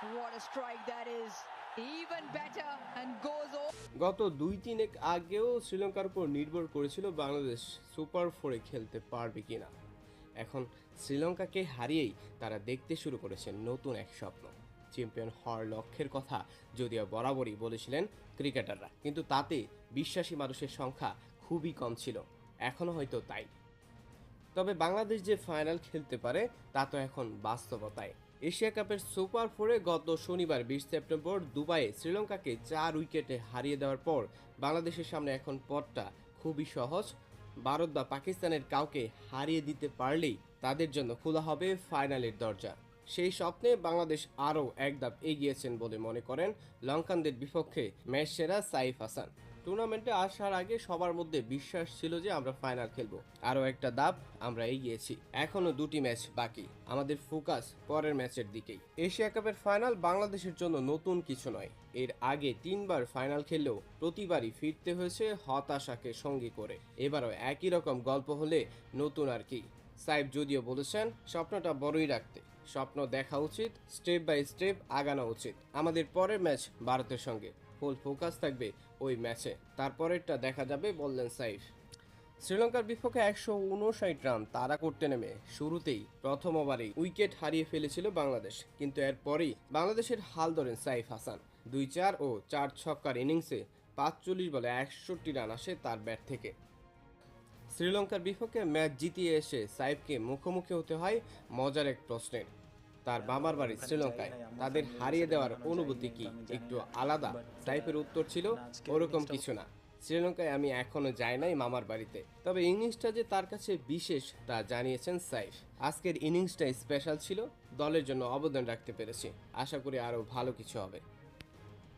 What a strike that is. Even better and goes off. গত 2-3 আগেও শ্রীলঙ্কার উপর নির্ভর করেছিল বাংলাদেশ সুপার ফোরে খেলতে পারবে কিনা। এখন শ্রীলঙ্কাকে হারিয়েই তারা দেখতে শুরু করেছেন নতুন এক স্বপ্ন। চ্যাম্পিয়ন হওয়ার লক্ষ্যের কথা যদিও বরাবরই বলেছিলেন ক্রিকেটাররা, কিন্তু তাতে বিশ্বাসী মানুষের সংখ্যা খুবই কম ছিল, এখনও হয়তো তাই। তবে বাংলাদেশ যে ফাইনাল খেলতে পারে তা তো এখন বাস্তবতায়। এশিয়া কাপের সুপার ফোরে গত শনিবার 20 সেপ্টেম্বর দুবাইয়ে শ্রীলঙ্কাকে 4 উইকেটে হারিয়ে দেওয়ার পর বাংলাদেশের সামনে এখন পথটা খুবই সহজ। ভারত বা পাকিস্তানের কাউকে হারিয়ে দিতে পারলেই তাদের জন্য খোলা হবে ফাইনালের দরজা। সেই স্বপ্নে বাংলাদেশ আরও এক ধাপ এগিয়েছেন বলে মনে করেন লঙ্কানদের বিপক্ষে ম্যাচ সেরা সাইফ হাসান। টুর্নামেন্টে আসার আগে সবার মধ্যে বিশ্বাস ছিল যে আমরা ফাইনাল খেলবো, আরও একটা ধাপ আমরা এগিয়েছি, এখনও 2টি ম্যাচ বাকি, আমাদের ফোকাস পরের ম্যাচের দিকেই। এশিয়া কাপের ফাইনাল বাংলাদেশের জন্য নতুন কিছু নয়, এর আগে 3বার ফাইনাল খেললেও প্রতিবারই ফিরতে হয়েছে হতাশাকে সঙ্গী করে। এবারও একই রকম গল্প হলে নতুন আর কি। সাইফ যদিও বলেছেন স্বপ্নটা বড়ই রাখতে, স্বপ্ন দেখা উচিত, স্টেপ বাই স্টেপ আগানো উচিত। আমাদের পরের ম্যাচ ভারতের সঙ্গে, ফুল ফোকাস থাকবে ওই ম্যাচে, তারপরেরটা দেখা যাবে বললেন সাইফ। শ্রীলঙ্কার বিপক্ষে 159 রান তাড়া করতে নেমে শুরুতেই প্রথম ওভারেই উইকেট হারিয়ে ফেলেছিল বাংলাদেশ, কিন্তু এরপরেই বাংলাদেশের হাল ধরেন সাইফ হাসান। 2-4 ও 4 ছক্কার ইনিংসে 45 বলে 61 রান আসে তার ব্যাট থেকে। শ্রীলঙ্কার বিপক্ষে ম্যাচ জিতিয়ে এসে সাইফকে মুখোমুখি হতে হয় মজার এক প্রশ্নের। তার মামার বাড়ি শ্রীলঙ্কায়, তাদের হারিয়ে দেওয়ার অনুভূতি কি একটু আলাদা? সাইফের উত্তর ছিল ওরকম কিছু না, শ্রীলঙ্কায় আমি এখনো যাই নাই মামার বাড়িতে, তবে ইনিংসটা যে তার কাছে বিশেষ তা জানিয়েছেন সাইফ। আজকের ইনিংসটা স্পেশাল ছিল, দলের জন্য অবদান রাখতে পেরেছি, আশা করি আরও ভালো কিছু হবে।